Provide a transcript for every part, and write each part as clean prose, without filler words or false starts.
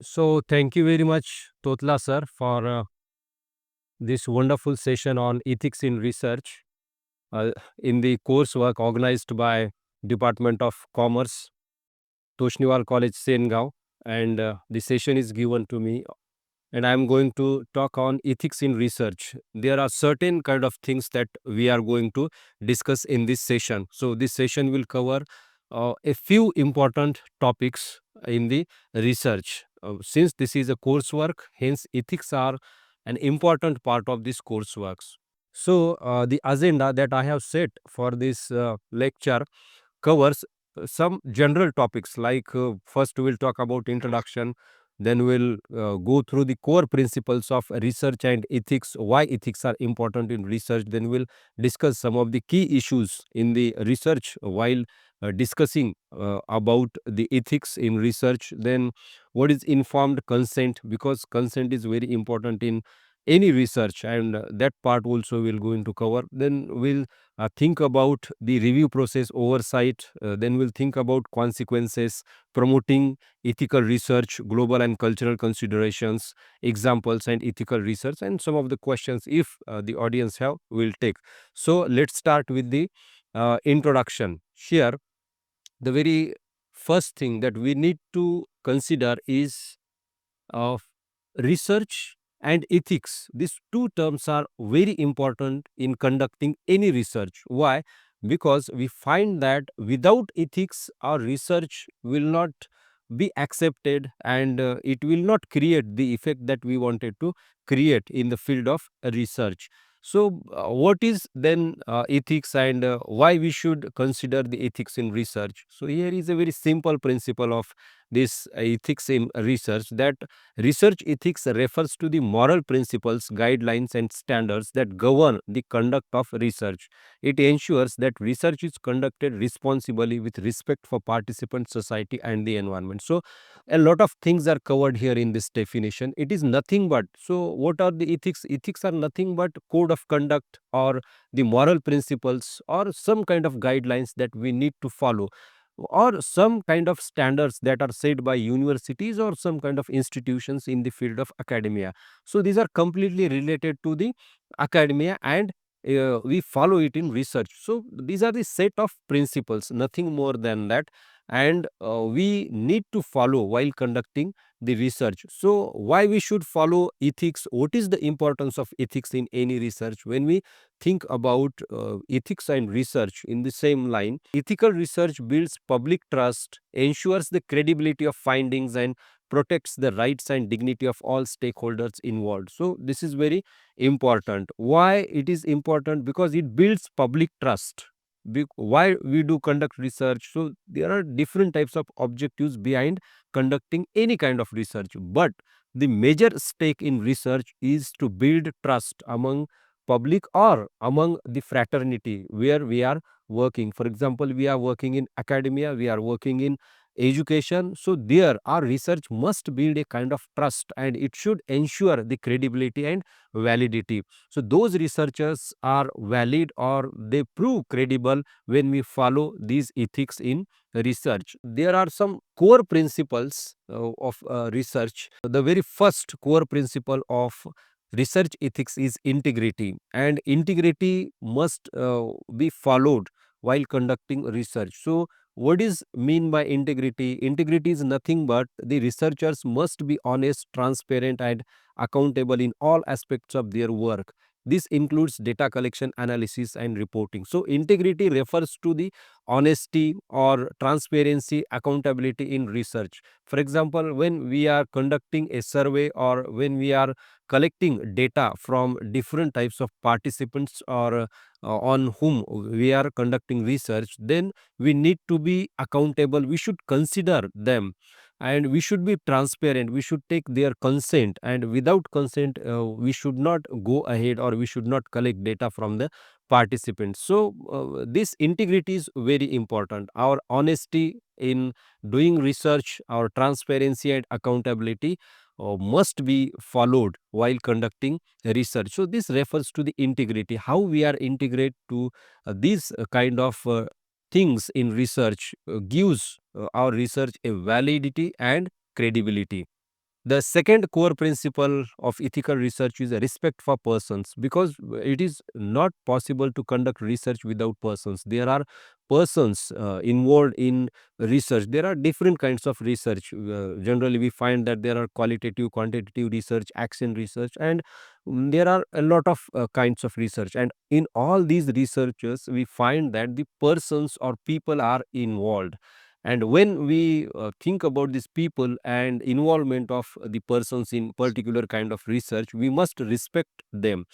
So, thank you very much, Totla sir, for this wonderful session on ethics in research uh, in the coursework organized by Department of Commerce, Toshniwal College, Sengaon. And the session is given to me, and I am going to talk on ethics in research. There are certain kind of things that we are going to discuss in this session. So, this session will cover a few important topics in the research. Since this is a coursework, hence ethics are an important part of this coursework. So, the agenda that I have set for this lecture covers some general topics like first we'll talk about introduction, then we'll go through the core principles of research and ethics, why ethics are important in research, then we'll discuss some of the key issues in the research while discussing about the ethics in research, then what is informed consent, because consent is very important in any research, and that part also we'll going to cover. Then we'll think about the review process oversight, then we'll think about consequences, promoting ethical research, global and cultural considerations, examples and ethical research, and some of the questions if the audience have will take. So let's start with the introduction. Here the very first thing that we need to consider is of research and ethics. These two terms are very important in conducting any research. Why? Because we find that without ethics, our research will not be accepted, and it will not create the effect that we wanted to create in the field of research. So, what is then ethics, and why we should consider the ethics in research? So, here is a very simple principle of this ethics in research, that research ethics refers to the moral principles, guidelines, and standards that govern the conduct of research. It ensures that research is conducted responsibly with respect for participants, society, and the environment. So, a lot of things are covered here in this definition. It is nothing but, so what are the ethics? Ethics are nothing but code of conduct or the moral principles or some kind of guidelines that we need to follow, or some kind of standards that are set by universities or some kind of institutions in the field of academia. So these are completely related to the academia, and we follow it in research. So these are the set of principles, nothing more than that, and we need to follow while conducting the research. So why we should follow ethics? What is the importance of ethics in any research? When we think about ethics and research in the same line, ethical research builds public trust, ensures the credibility of findings, and protects the rights and dignity of all stakeholders involved. So this is very important. Why it is important? Because it builds public trust. Why we do conduct research? So there are different types of objectives behind conducting any kind of research, but the major stake in research is to build trust among public or among the fraternity where we are working. For example, we are working in academia, we are working in education. So there our research must build a kind of trust, and it should ensure the credibility and validity. So those researchers are valid or they prove credible when we follow these ethics in research. There are some core principles of research. The very first core principle of research ethics is integrity, and integrity must be followed while conducting research. So what is mean by integrity? Integrity is nothing but the researchers must be honest, transparent, and accountable in all aspects of their work. This includes data collection, analysis, and reporting. So integrity refers to the honesty or transparency, accountability in research. For example, when we are conducting a survey or when we are collecting data from different types of participants, or on whom we are conducting research, then we need to be accountable. We should consider them, and we should be transparent. We should take their consent, and without consent we should not go ahead, or we should not collect data from the participants. So this integrity is very important. Our honesty in doing research, our transparency and accountability must be followed while conducting research. So this refers to the integrity, how we are integrate to these kind of things in research gives our research a validity and credibility. The second core principle of ethical research is a respect for persons, because it is not possible to conduct research without persons. There are persons involved in research. There are different kinds of research. Generally, we find that there are qualitative, quantitative research, action research, and there are a lot of kinds of research. And in all these researches, we find that the persons or people are involved. And when we think about these people and involvement of the persons in particular kind of research, we must respect them.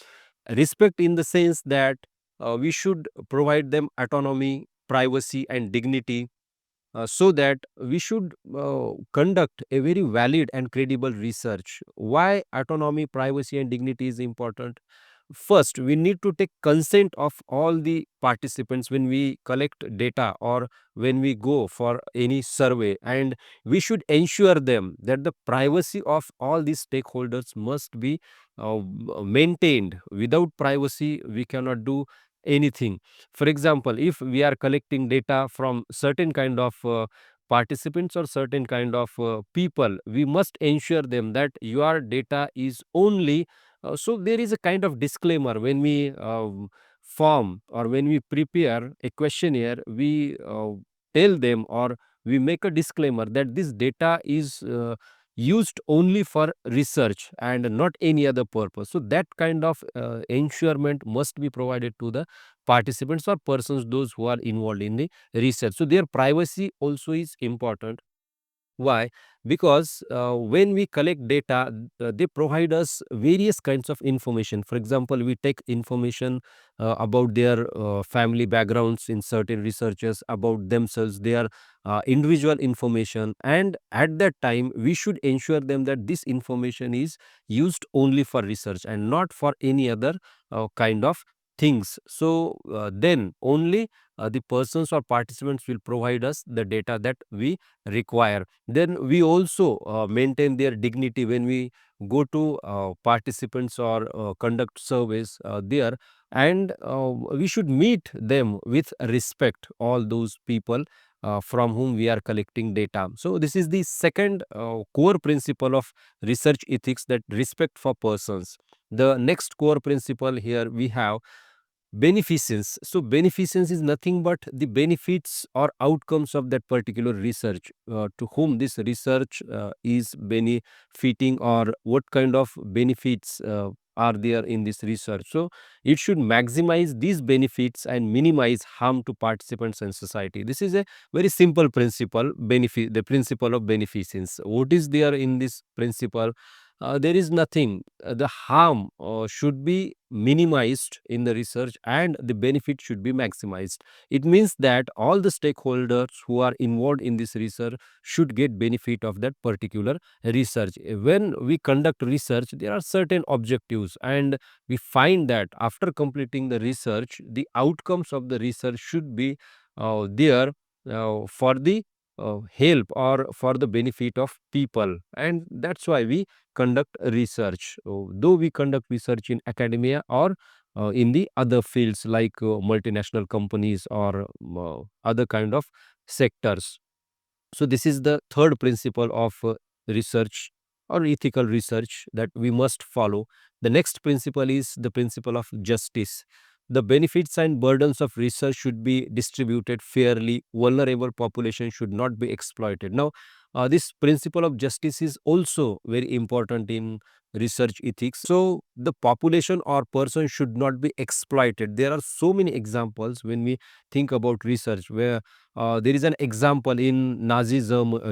Respect in the sense that we should provide them autonomy, privacy, and dignity, so that we should conduct a very valid and credible research. Why autonomy, privacy, and dignity is important? First, we need to take consent of all the participants when we collect data or when we go for any survey, and we should ensure them that the privacy of all these stakeholders must be maintained. Without privacy, we cannot do anything. For example, if we are collecting data from certain kind of participants or certain kind of people, we must ensure them that your data is only so there is a kind of disclaimer when we form or when we prepare a questionnaire. We tell them or we make a disclaimer that this data is used only for research and not any other purpose. So that kind of ensurement must be provided to the participants or persons those who are involved in the research. So their privacy also is important. Why? Because when we collect data, they provide us various kinds of information. For example, we take information about their family backgrounds in certain researchers, about themselves, their individual information. And at that time, we should ensure them that this information is used only for research and not for any other kind of things. So then only the persons or participants will provide us the data that we require. Then we also maintain their dignity when we go to participants or conduct surveys there, and we should meet them with respect, all those people from whom we are collecting data. So this is the second core principle of research ethics, that respect for persons. The next core principle here we have beneficence. So beneficence is nothing but the benefits or outcomes of that particular research, to whom this research is benefiting, or what kind of benefits are there in this research. So it should maximize these benefits and minimize harm to participants and society. This is a very simple principle, benefit, the principle of beneficence. What is there in this principle? There is nothing. The harm should be minimized in the research and the benefit should be maximized. It means that all the stakeholders who are involved in this research should get benefit of that particular research. When we conduct research, there are certain objectives, and we find that after completing the research, the outcomes of the research should be there for the help or for the benefit of people, and that's why we conduct research. Though we conduct research in academia or in the other fields like multinational companies or other kind of sectors. So this is the third principle of research or ethical research that we must follow. The next principle is the principle of justice. The benefits and burdens of research should be distributed fairly. Vulnerable population should not be exploited. Now, this principle of justice is also very important in research ethics. So, the population or person should not be exploited. There are so many examples when we think about research where there is an example in Nazi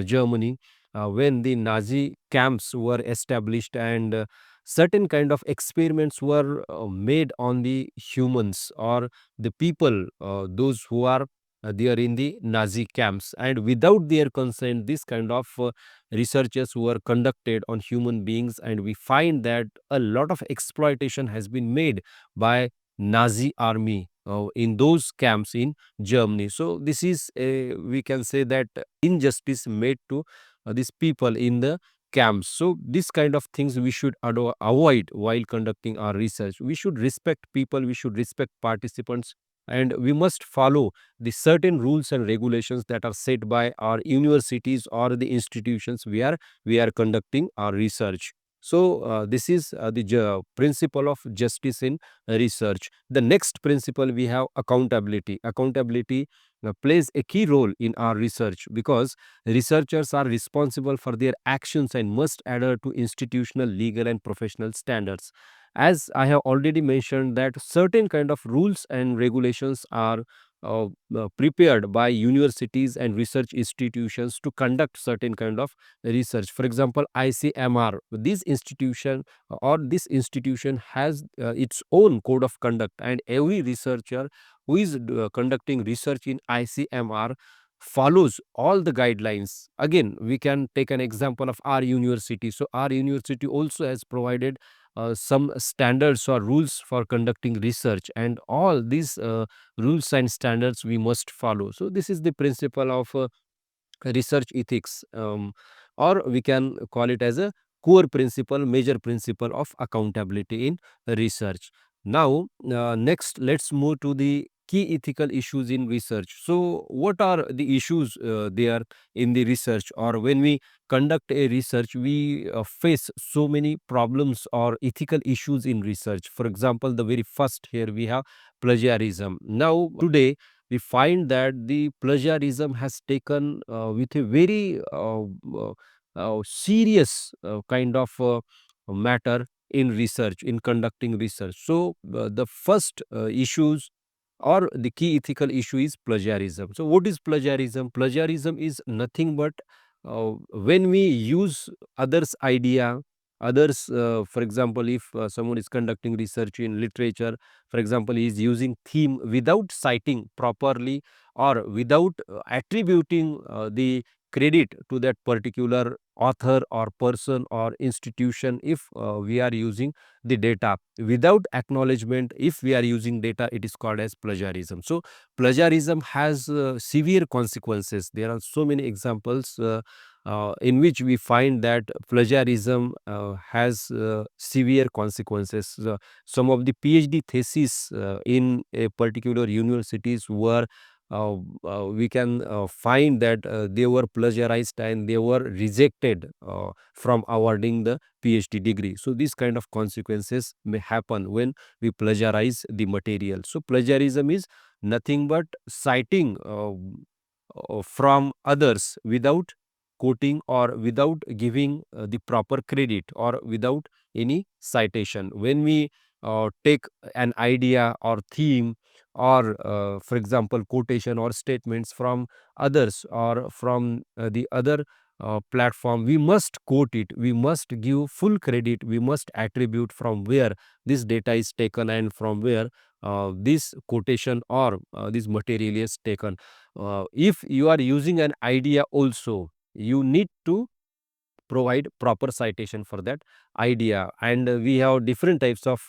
Germany, when the Nazi camps were established and certain kind of experiments were made on the humans or the people, those who are there in the Nazi camps, and without their consent, this kind of researches were conducted on human beings, and we find that a lot of exploitation has been made by Nazi army in those camps in Germany. So this is a, we can say that injustice made to these people in the camps. So this kind of things we should avoid while conducting our research. We should respect people. We should respect participants. and we must follow the certain rules and regulations that are set by our universities or the institutions we are conducting our research. So this is the principle of justice in research. The next principle, we have accountability. Accountability plays a key role in our research, because researchers are responsible for their actions and must adhere to institutional, legal, and professional standards. As I have already mentioned, that certain kind of rules and regulations are prepared by universities and research institutions to conduct certain kind of research. For example, ICMR, this institution or this institution has its own code of conduct, and every researcher who is conducting research in ICMR follows all the guidelines. Again, we can take an example of our university. So our university also has provided some standards or rules for conducting research, and all these rules and standards we must follow. So this is the principle of research ethics, or we can call it as a core principle, major principle of accountability in research. Now, next, let's move to the key ethical issues in research. So what are the issues there in the research, or when we conduct a research, we face so many problems or ethical issues in research. For example, the very first, here we have plagiarism. Now today we find that the plagiarism has taken with a very serious kind of matter in research, in conducting research. So the first issues or the key ethical issue is plagiarism. So what is plagiarism? Plagiarism is nothing but when we use others idea, others, for example, if someone is conducting research in literature, for example, he is using theme without citing properly, or without attributing the credit to that particular author or person or institution. If we are using the data without acknowledgement, if we are using data, it is called as plagiarism. So plagiarism has severe consequences. There are so many examples in which we find that plagiarism has severe consequences. Some of the PhD theses in a particular universities were we can find that they were plagiarized, and they were rejected from awarding the PhD degree. So these kind of consequences may happen when we plagiarize the material. So plagiarism is nothing but citing from others without quoting, or without giving the proper credit, or without any citation. When we take an idea or theme, or for example quotation or statements from others, or from the other platform, we must quote it, we must give full credit, we must attribute from where this data is taken, and from where this quotation or this material is taken. If you are using an idea also, you need to provide proper citation for that idea. And we have different types of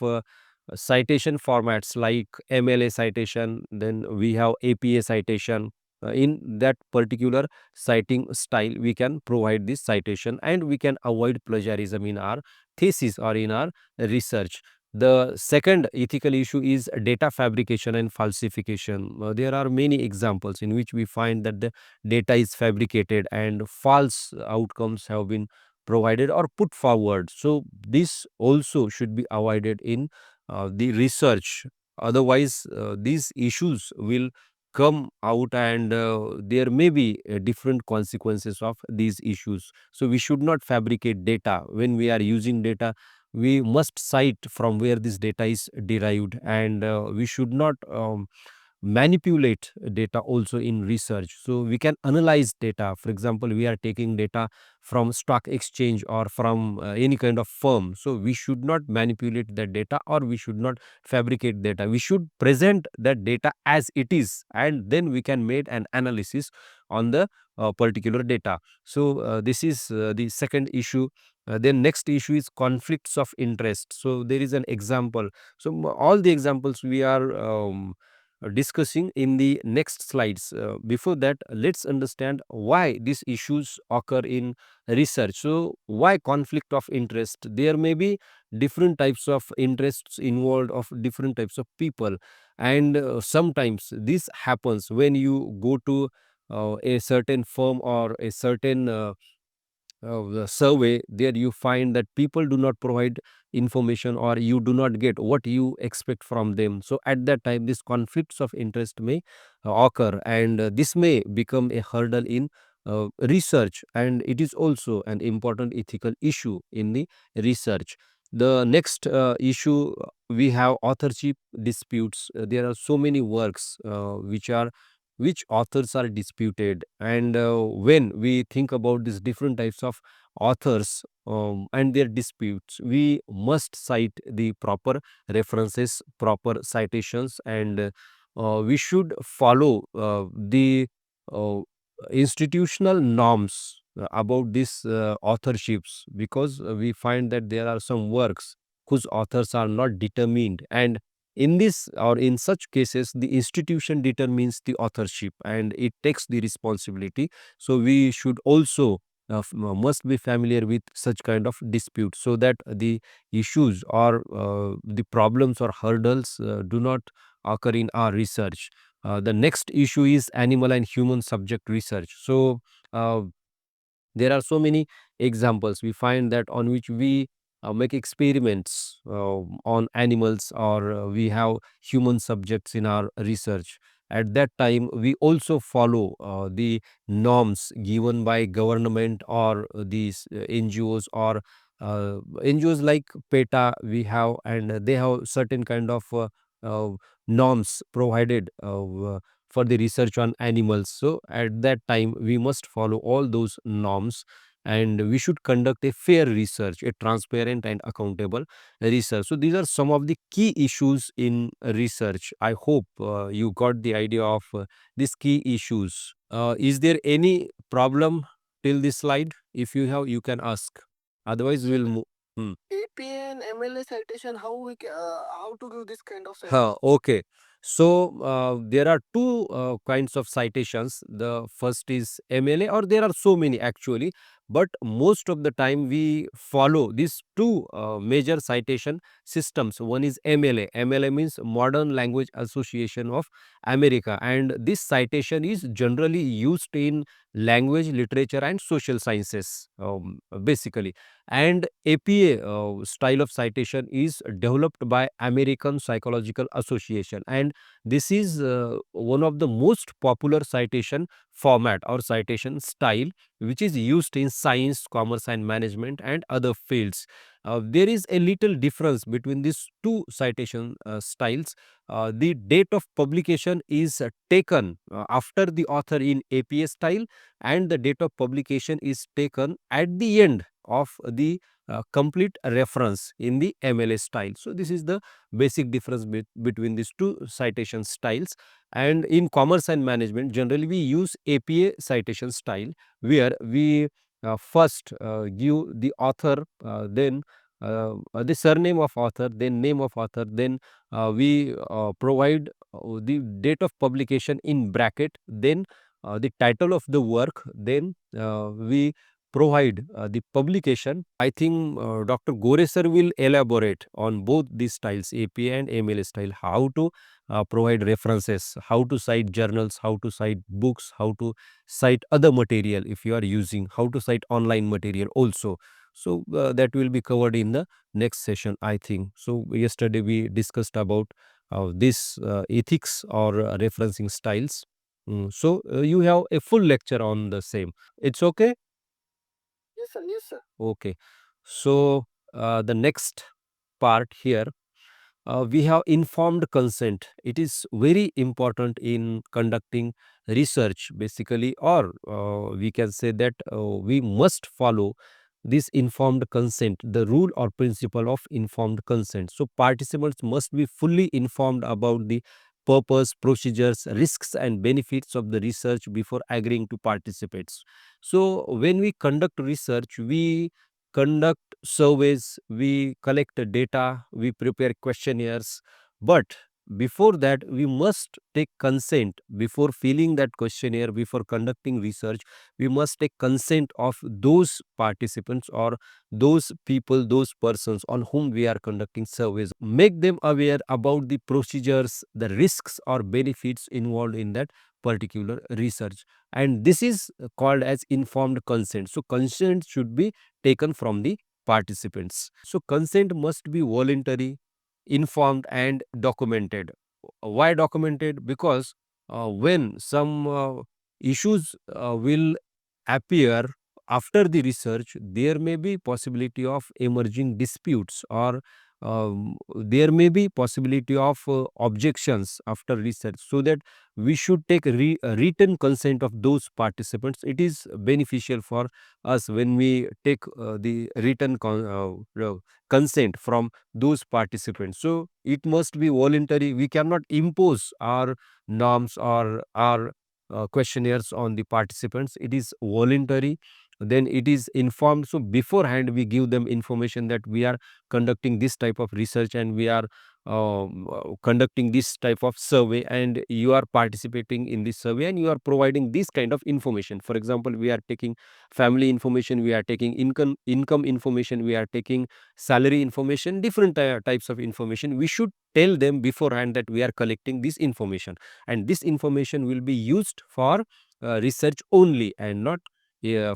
citation formats, like MLA citation, then we have APA citation. In that particular citing style, we can provide this citation, and we can avoid plagiarism in our thesis or in our research. The second ethical issue is data fabrication and falsification. There are many examples in which we find that the data is fabricated and false outcomes have been provided or put forward. So this also should be avoided in the research. Otherwise, these issues will come out, and there may be different consequences of these issues. So we should not fabricate data. When we are using data, we must cite from where this data is derived, and we should not manipulate data also in research. So we can analyze data. For example, we are taking data from stock exchange or from any kind of firm. So we should not manipulate that data, or we should not fabricate data. We should present that data as it is, and then we can make an analysis on the particular data. So this is the second issue. Then next issue is conflicts of interest. So there is an example. So all the examples we are discussing in the next slides. Before that, let's understand why these issues occur in research. So why conflict of interest? There may be different types of interests involved, of different types of people. And sometimes this happens when you go to a certain firm or a certain the survey. There you find that people do not provide information, or you do not get what you expect from them. So at that time, these conflicts of interest may occur, and this may become a hurdle in research, and it is also an important ethical issue in the research. The next issue, we have authorship disputes. There are so many works which authors are disputed, and when we think about these different types of authors and their disputes, we must cite the proper references, proper citations, and we should follow the uh, institutional norms about these authorships, because we find that there are some works whose authors are not determined, and in this or in such cases, the institution determines the authorship and it takes the responsibility. So we should also must be familiar with such kind of disputes, so that the issues or the problems or hurdles do not occur in our research. The next issue is animal and human subject research. So uh, there are so many examples we find that on which we make experiments on animals, or we have human subjects in our research. At that time, we also follow the norms given by government or these NGOs, or NGOs like PETA we have, and they have certain kind of uh, norms provided for the research on animals. So at that time, we must follow all those norms, and we should conduct a fair research, a transparent and accountable research. So these are some of the key issues in research. I hope you got the idea of these key issues. Is there any problem till this slide? If you have, you can ask. Otherwise, we'll move. APA and MLA citation, how to give this kind of citation? Okay. So there are two kinds of citations. The first is MLA, or there are so many actually, but most of the time we follow these two major citation systems. One is MLA. MLA means Modern Language Association of America, and this citation is generally used in language, literature, and social sciences, basically. And APA style of citation is developed by American Psychological Association, and this is one of the most popular citation format or citation style, which is used in science, commerce and management, and other fields. There is a little difference between these two citation styles. The date of publication is taken after the author in APA style, and the date of publication is taken at the end of the complete reference in the MLA style. So this is the basic difference between these two citation styles. And in commerce and management, generally we use APA citation style, where we first give the author, then the surname of author, then name of author, then we provide the date of publication in bracket, then the title of the work, then we provide the publication. I think Dr. Goresar will elaborate on both these styles, APA and MLA style, how to provide references, how to cite journals, how to cite books, how to cite other material if you are using, how to cite online material also. So that will be covered in the next session, I think. So yesterday we discussed about this ethics or referencing styles. So you have a full lecture on the same. It's okay? Yes, sir. Yes, sir. Okay. So the next part here, we have informed consent. It is very important in conducting research, basically, or we can say that we must follow this informed consent, the rule or principle of informed consent. So participants must be fully informed about the purpose, procedures, risks and benefits of the research before agreeing to participate. So when we conduct research, we conduct surveys, we collect the data, we prepare questionnaires, but before that we must take consent. Before filling that questionnaire, before conducting research, we must take consent of those participants or those people, those persons on whom we are conducting surveys. Make them aware about the procedures, the risks or benefits involved in that particular research, and this is called as informed consent. So consent should be taken from the participants. So consent must be voluntary, informed and documented. Why documented? Because when some issues will appear after the research, there may be possibility of emerging disputes, or there may be possibility of objections after research, so that we should take written consent of those participants. It is beneficial for us when we take the written consent from those participants. So it must be voluntary. We cannot impose our norms or our questionnaires on the participants. It is voluntary. Then it is informed. So beforehand we give them information that we are conducting this type of research, and we are conducting this type of survey, and you are participating in this survey, and you are providing this kind of information. For example, we are taking family information, we are taking income information, we are taking salary information, different types of information. We should tell them beforehand that we are collecting this information, and this information will be used for research only, and not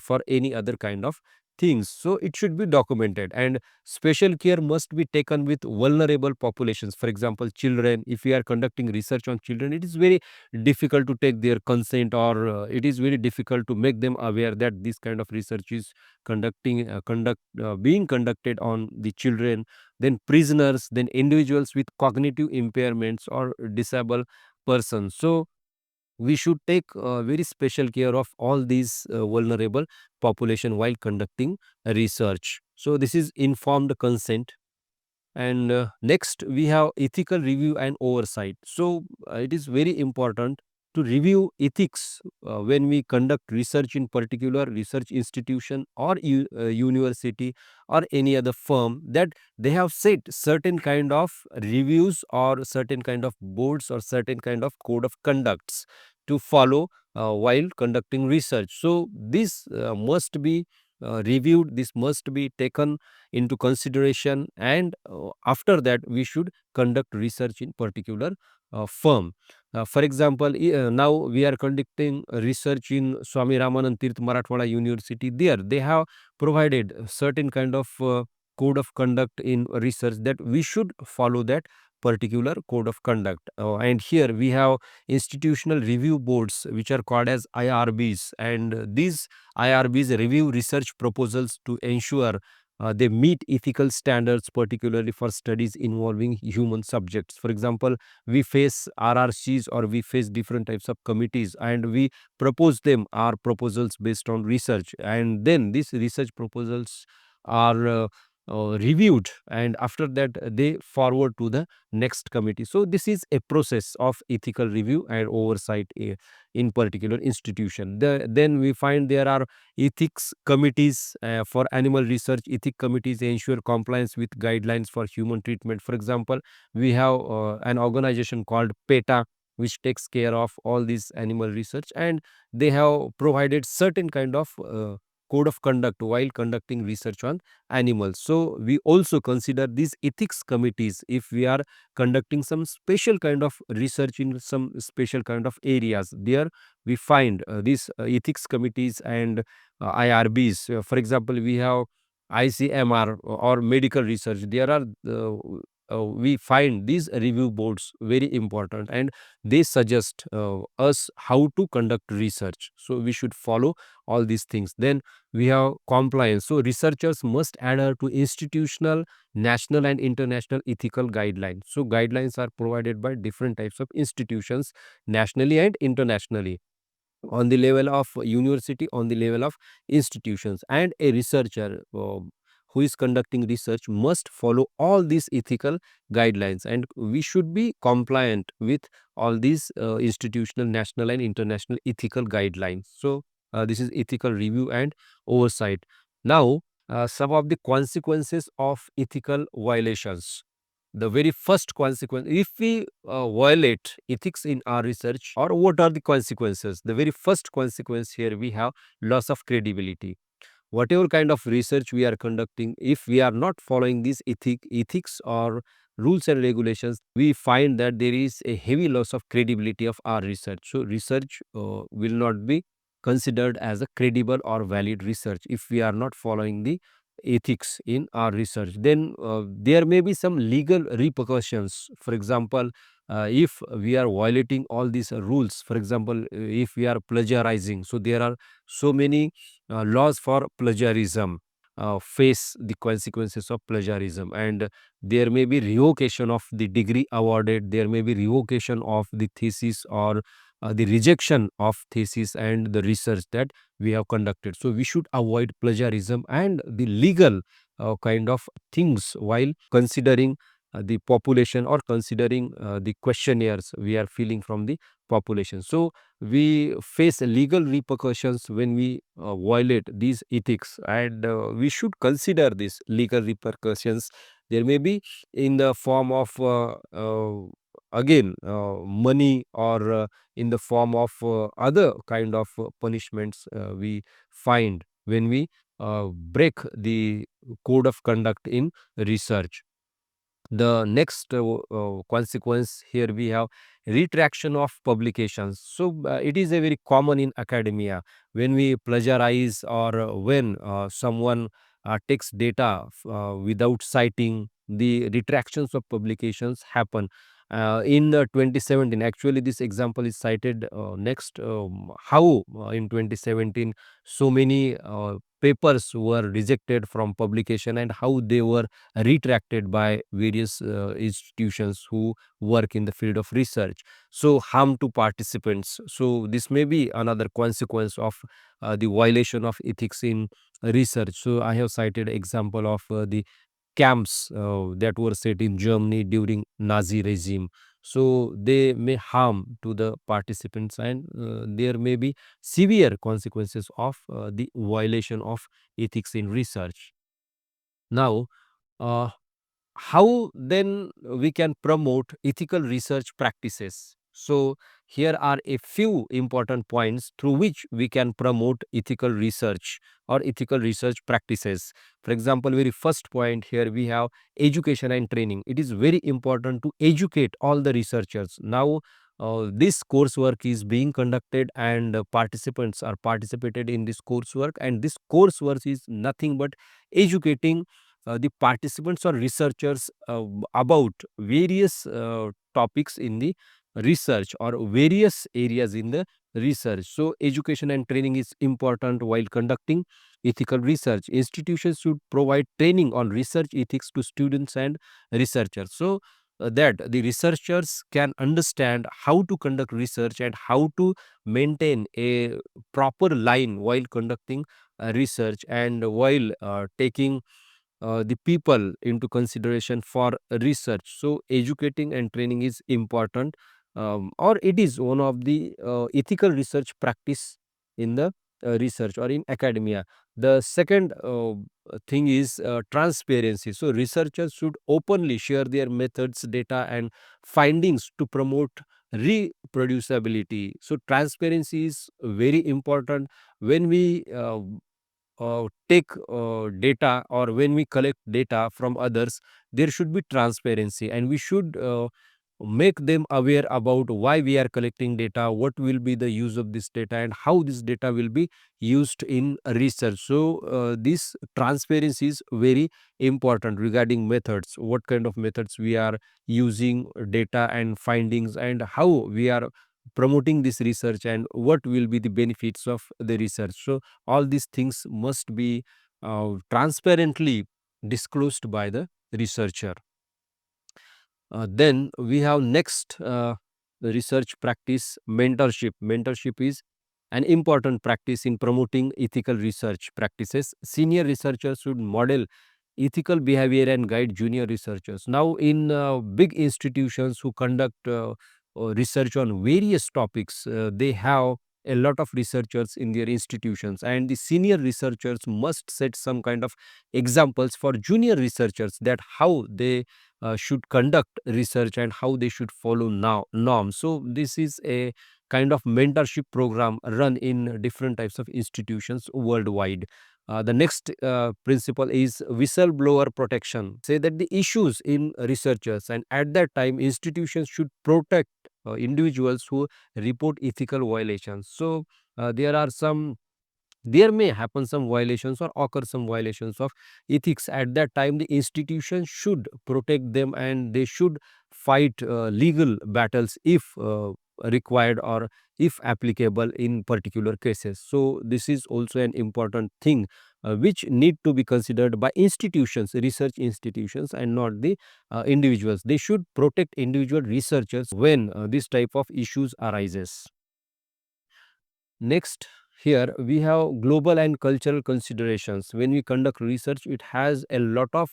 for any other kind of things. So it should be documented, and special care must be taken with vulnerable populations. For example, children. If we are conducting research on children, it is very difficult to take their consent, or it is very difficult to make them aware that this kind of research is being conducted on the children. Then prisoners, then individuals with cognitive impairments or disabled persons. So we should take very special care of all these vulnerable population while conducting research. So this is informed consent. And next we have ethical review and oversight. So it is very important to review ethics when we conduct research in particular research institution or university or any other firm, that they have set certain kind of reviews or certain kind of boards or certain kind of code of conducts to follow while conducting research. So this must be reviewed, this must be taken into consideration, and after that we should conduct research in particular firm. For example, now we are conducting research in Swami Ramanand Tirth Marathwada University. There they have provided certain kind of code of conduct in research, that we should follow that particular code of conduct. And here we have institutional review boards, which are called as IRBs, and these IRBs review research proposals to ensure they meet ethical standards, particularly for studies involving human subjects. For example, we face RRCs, or we face different types of committees, and we propose them our proposals based on research, and then these research proposals are reviewed, and after that they forward to the next committee. So this is a process of ethical review and oversight in particular institution. Then we find there are ethics committees for animal research. Ethic committees ensure compliance with guidelines for human treatment. For example, we have an organization called PETA, which takes care of all these animal research, and they have provided certain kind of code of conduct while conducting research on animals. So we also consider these ethics committees if we are conducting some special kind of research in some special kind of areas. There we find these ethics committees and IRBs. For example, we have ICMR or medical research. There are we find these review boards very important, and they suggest us how to conduct research. So we should follow all these things. Then we have compliance. So researchers must adhere to institutional, national and international ethical guidelines. So guidelines are provided by different types of institutions, nationally and internationally, on the level of university, on the level of institutions. And a researcher who is conducting research must follow all these ethical guidelines, and we should be compliant with all these institutional, national and international ethical guidelines. So this is ethical review and oversight. Now some of the consequences of ethical violations. the very first consequence, if we violate ethics in our research, or what are the consequences? The very first consequence here we have loss of credibility. Whatever kind of research we are conducting, if we are not following these ethics or rules and regulations, we find that there is a heavy loss of credibility of our research. So research will not be considered as a credible or valid research if we are not following the ethics in our research. Then there may be some legal repercussions. For example, if we are violating all these rules, for example, if we are plagiarizing, so there are so many laws for plagiarism, face the consequences of plagiarism, and there may be revocation of the degree awarded, there may be revocation of the thesis, or the rejection of thesis and the research that we have conducted. So we should avoid plagiarism and the legal kind of things while considering the population, or considering the questionnaires we are filling from the population. So we face legal repercussions when we violate these ethics, and we should consider these legal repercussions. There may be in the form of again money, or in the form of other kind of punishments we find when we break the code of conduct in research. The next consequence here we have retraction of publications. So it is a very common in academia when we plagiarize, or when someone takes data without citing, the retractions of publications happen. In 2017, actually this example is cited next, how in 2017 so many papers were rejected from publication, and how they were retracted by various institutions who work in the field of research. So harm to participants. So this may be another consequence of the violation of ethics in research. So I have cited example of the camps that were set in Germany during Nazi regime. So they may harm to the participants, and there may be severe consequences of the violation of ethics in research. Now, uh, how then we can promote ethical research practices? So here are a few important points through which we can promote ethical research or ethical research practices. For example, very first point here we have education and training. It is very important to educate all the researchers. Now this coursework is being conducted, and participants are participated in this coursework, and this coursework is nothing but educating the participants or researchers about various topics in the research, or various areas in the research. So education and training is important while conducting ethical research. Institutions should provide training on research ethics to students and researchers, so that the researchers can understand how to conduct research, and how to maintain a proper line while conducting research, and while taking the people into consideration for research. So educating and training is important, or it is one of the ethical research practice in the research or in academia. The second thing is transparency. So researchers should openly share their methods, data, and findings to promote reproducibility. So transparency is very important when we take data, or when we collect data from others. There should be transparency, and we should make them aware about why we are collecting data, what will be the use of this data, and how this data will be used in research. So this transparency is very important regarding methods, what kind of methods we are using, data and findings, and how we are promoting this research, and what will be the benefits of the research. So all these things must be transparently disclosed by the researcher. Then we have next research practice, mentorship. Mentorship is an important practice in promoting ethical research practices. Senior researchers should model ethical behavior and guide junior researchers. Now, in big institutions who conduct research on various topics, they have a lot of researchers in their institutions, and the senior researchers must set some kind of examples for junior researchers, that how they should conduct research and how they should follow now norms. So this is a kind of mentorship program run in different types of institutions worldwide. The next principle is whistleblower protection. Say that the issues in researchers, and at that time, institutions should protect individuals who report ethical violations. So there may happen some violations or occur some violations of ethics. At that time, the institution should protect them, and they should fight legal battles if required or if applicable in particular cases. So this is also an important thing which need to be considered by institutions, research institutions, and not the individuals. They should protect individual researchers when this type of issues arises. Next, here we have global and cultural considerations. When we conduct research, it has a lot of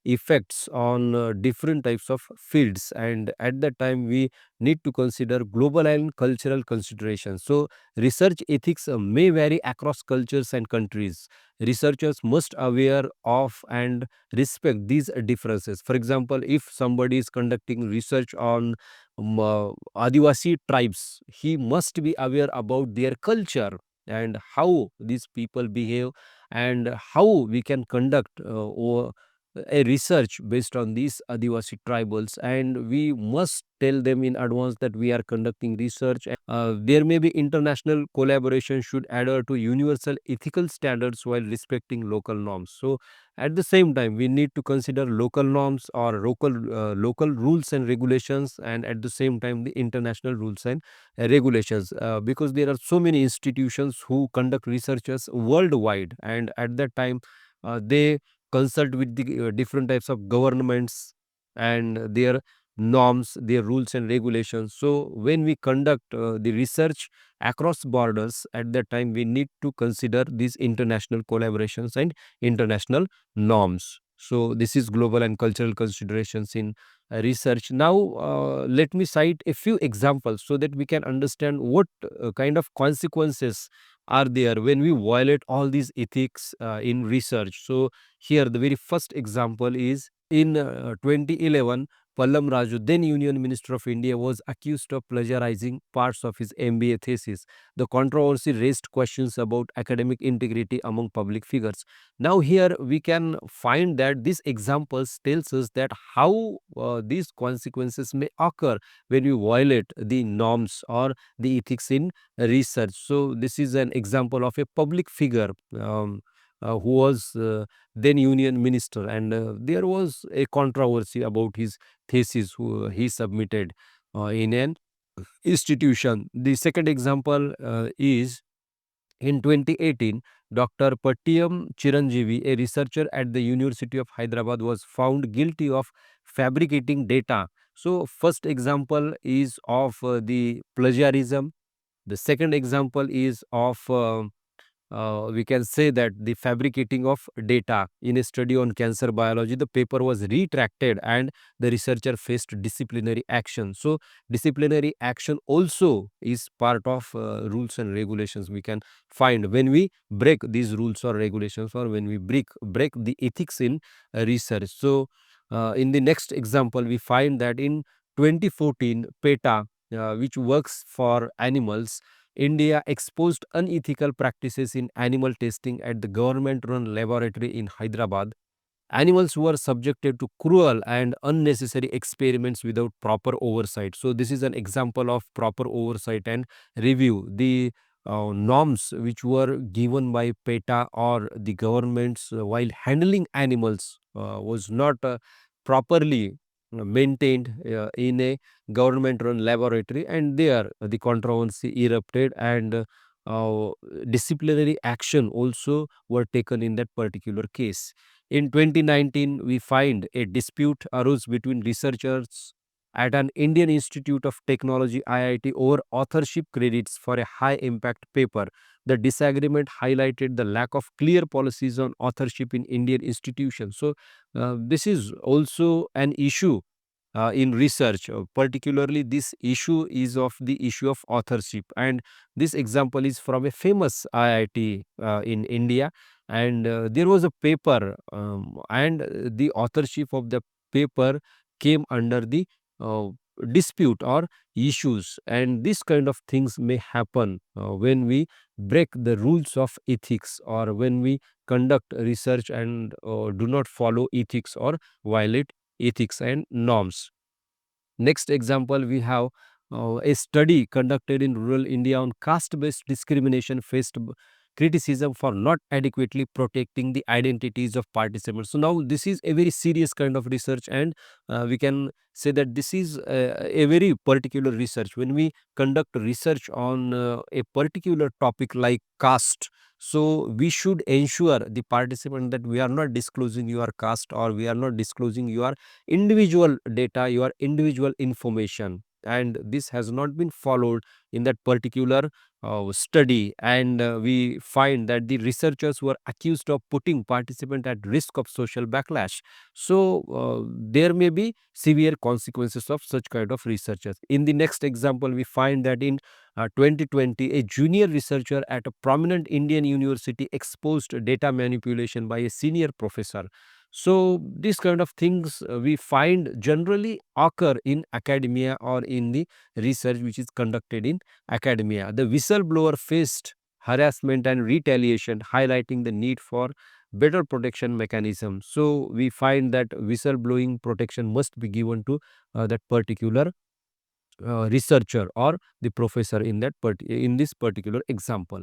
effects on different types of fields, and at that time, we need to consider global and cultural considerations. So, research ethics may vary across cultures and countries. Researchers must aware of and respect these differences. For example, if somebody is conducting research on Adivasi tribes, he must be aware about their culture and how these people behave, and how we can conduct a research based on these Adivasi tribals, and we must tell them in advance that we are conducting research. There may be international collaboration should adhere to universal ethical standards while respecting local norms. So at the same time, we need to consider local norms or local rules and regulations, and at the same time, the international rules and regulations, because there are so many institutions who conduct researches worldwide, and at that time, they consult with the different types of governments and their norms, their rules and regulations. So when we conduct the research across borders, at that time we need to consider these international collaborations and international norms. So this is global and cultural considerations in research. Now let me cite a few examples so that we can understand what kind of consequences are there when we violate all these ethics in research. So here the very first example is in 2011, Pallam Raju, then Union Minister of India, was accused of plagiarizing parts of his MBA thesis. The controversy raised questions about academic integrity among public figures. Now here we can find that these examples tells us that how these consequences may occur when we violate the norms or the ethics in research. So this is an example of a public figure who was then Union Minister, and there was a controversy about his thesis who he submitted in an institution. The second example is in 2018, Dr. Pattiyam Chiranjeevi, a researcher at the University of Hyderabad, was found guilty of fabricating data. So, first example is of the plagiarism. The second example is of we can say that the fabricating of data in a study on cancer biology. The paper was retracted and the researcher faced disciplinary action. So disciplinary action also is part of rules and regulations we can find when we break these rules or regulations, or when we break the ethics in research. So in the next example, we find that in 2014, PETA, which works for animals, India exposed unethical practices in animal testing at the government run laboratory in Hyderabad. Animals were subjected to cruel and unnecessary experiments without proper oversight. So, this is an example of proper oversight and review. The norms which were given by PETA or the governments while handling animals was not properly maintained in a government run laboratory, and there the controversy erupted, and uh, disciplinary action also were taken in that particular case. In 2019, we find a dispute arose between researchers at an Indian Institute of Technology (IIT) over authorship credits for a high impact paper. The disagreement highlighted the lack of clear policies on authorship in Indian institutions. So, this is also an issue in research. Particularly, this issue is of the issue of authorship, and this example is from a famous IIT in India, and there was a paper, and the authorship of the paper came under the uh, dispute or issues. And this kind of things may happen when we break the rules of ethics, or when we conduct research and do not follow ethics or violate ethics and norms. Next example, we have a study conducted in rural India on caste-based discrimination faced criticism for not adequately protecting the identities of participants. So now this is a very serious kind of research, and we can say that this is a very particular research. When we conduct research on a particular topic like caste, so we should ensure the participant that we are not disclosing your caste, or we are not disclosing your individual data, your individual information. And this has not been followed in that particular study, and we find that the researchers were accused of putting participant at risk of social backlash. So there may be severe consequences of such kind of researchers. In the next example, we find that in 2020, a junior researcher at a prominent Indian university exposed data manipulation by a senior professor. So these kind of things we find generally occur in academia, or in the research which is conducted in academia. The whistleblower faced harassment and retaliation, highlighting the need for better protection mechanisms. So we find that whistleblowing protection must be given to that particular researcher or the professor in in this particular example.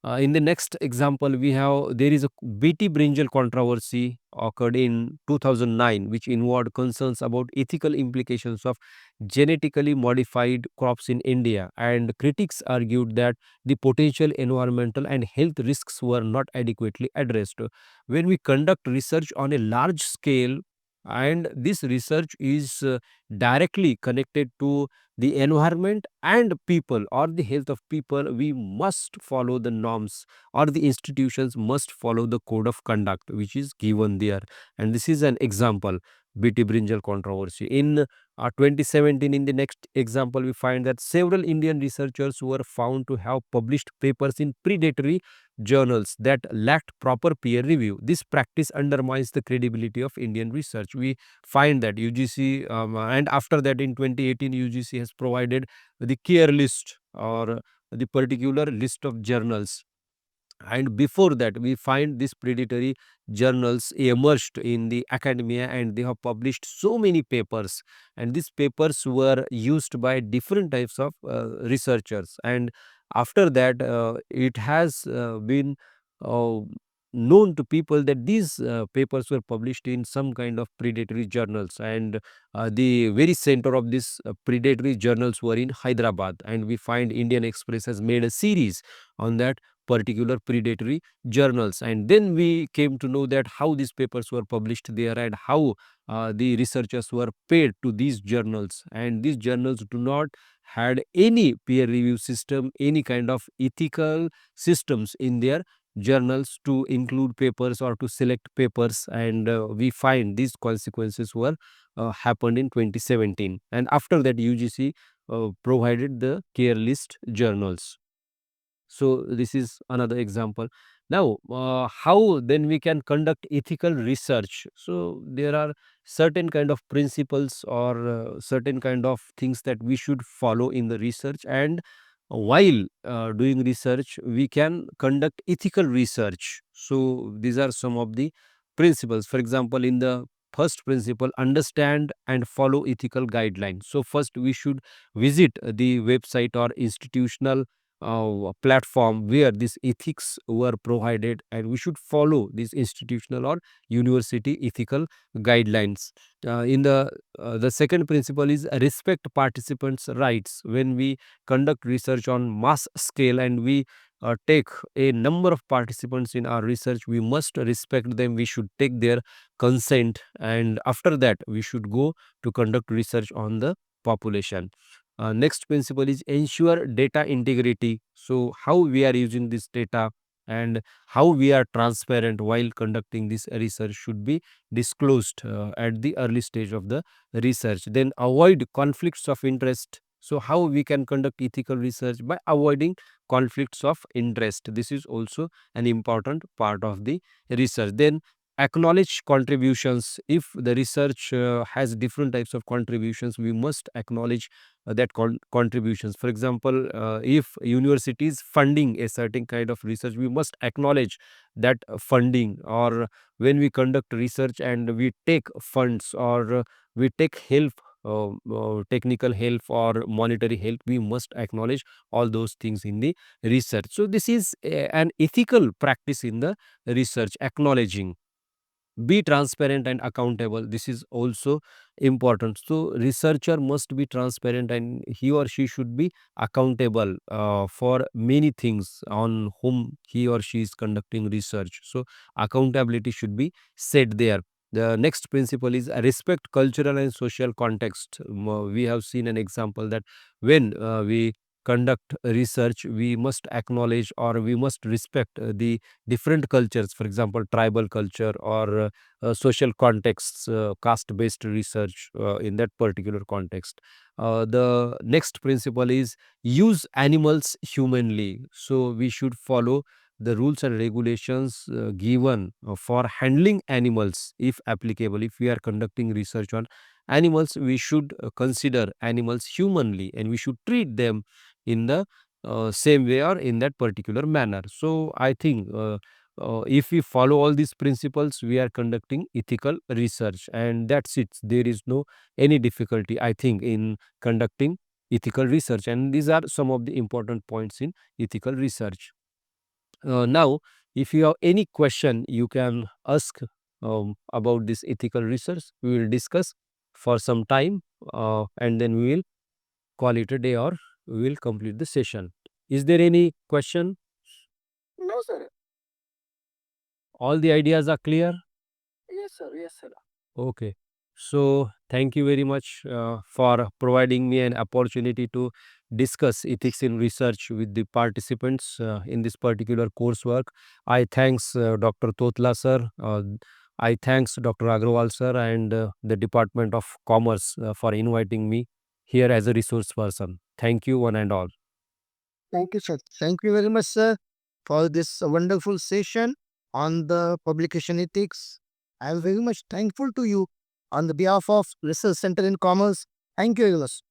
In the next example, we have there is a BT brinjal controversy occurred in 2009, which involved concerns about ethical implications of genetically modified crops in India, and critics argued that the potential environmental and health risks were not adequately addressed. When we conduct research on a large scale, and this research is directly connected to the environment and people, or the health of people, we must follow the norms, or the institutions must follow the code of conduct which is given there. And this is an example, BT brinjal controversy. In 2017, in the next example, we find that several Indian researchers were found to have published papers in predatory journals that lacked proper peer review. This practice undermines the credibility of Indian research. We find that UGC, and after that in 2018, UGC has provided the care list, or the particular list of journals. And before that, we find these predatory journals emerged in the academia, and they have published so many papers, and these papers were used by different types of researchers. And after that, it has been uh, known to people that these papers were published in some kind of predatory journals, and the very center of these predatory journals were in Hyderabad. And we find Indian Express has made a series on that particular predatory journals. And then we came to know that how these papers were published there, and how the researchers were paid to these journals. And these journals do not had any peer review system, any kind of ethical systems in their journals to include papers or to select papers. And we find these consequences were happened in 2017. And after that, UGC provided the care list journals. So this is another example. Now, how then we can conduct ethical research? So there are certain kind of principles, or certain kind of things that we should follow in the research. And while doing research, we can conduct ethical research. So these are some of the principles. For example, in the first principle, understand and follow ethical guidelines. So first, we should visit the website or institutional platform where these ethics were provided, and we should follow these institutional or university ethical guidelines. In the second principle is respect participants rights. When we conduct research on mass scale, and we take a number of participants in our research, we must respect them, we should take their consent, and after that we should go to conduct research on the population. Next principle is ensure data integrity. So how we are using this data, and how we are transparent while conducting this research should be disclosed at the early stage of the research. Then avoid conflicts of interest. So how we can conduct ethical research? By avoiding conflicts of interest. This is also an important part of the research. Then acknowledge contributions. If the research has different types of contributions, we must acknowledge that contributions. For example, if university is funding a certain kind of research, we must acknowledge that funding. Or when we conduct research and we take funds, or we take help, technical help or monetary help, we must acknowledge all those things in the research. So this is an ethical practice in the research, acknowledging. Be transparent and accountable, this is also important. So researcher must be transparent, and he or she should be accountable for many things on whom he or she is conducting research. So accountability should be set there. The next principle is respect cultural and social context. We have seen an example that when we conduct research, we must acknowledge or we must respect the different cultures, for example tribal culture, or social contexts, caste based research in that particular context. The next principle is use animals humanly. So we should follow the rules and regulations given for handling animals if applicable. If we are conducting research on animals, we should consider animals humanly, and we should treat them in the same way or in that particular manner. So I think if we follow all these principles, we are conducting ethical research, and that's it. There is no any difficulty, I think, in conducting ethical research, and these are some of the important points in ethical research. Now, if you have any question, you can ask about this ethical research. We will discuss for some time, and then we will call it a day, or we will complete the session. Is there any question? No, sir. All the ideas are clear? Yes, sir. Yes, sir. Okay. So, thank you very much for providing me an opportunity to discuss ethics in research with the participants in this particular coursework. I thanks Dr. Totla sir. I thanks Dr. Agrawal sir and the Department of Commerce for inviting me here as a resource person. Thank you, one and all. Thank you, sir. Thank you very much, sir, for this wonderful session on the publication ethics. I am very much thankful to you on the behalf of Research Center in Commerce. Thank you very much.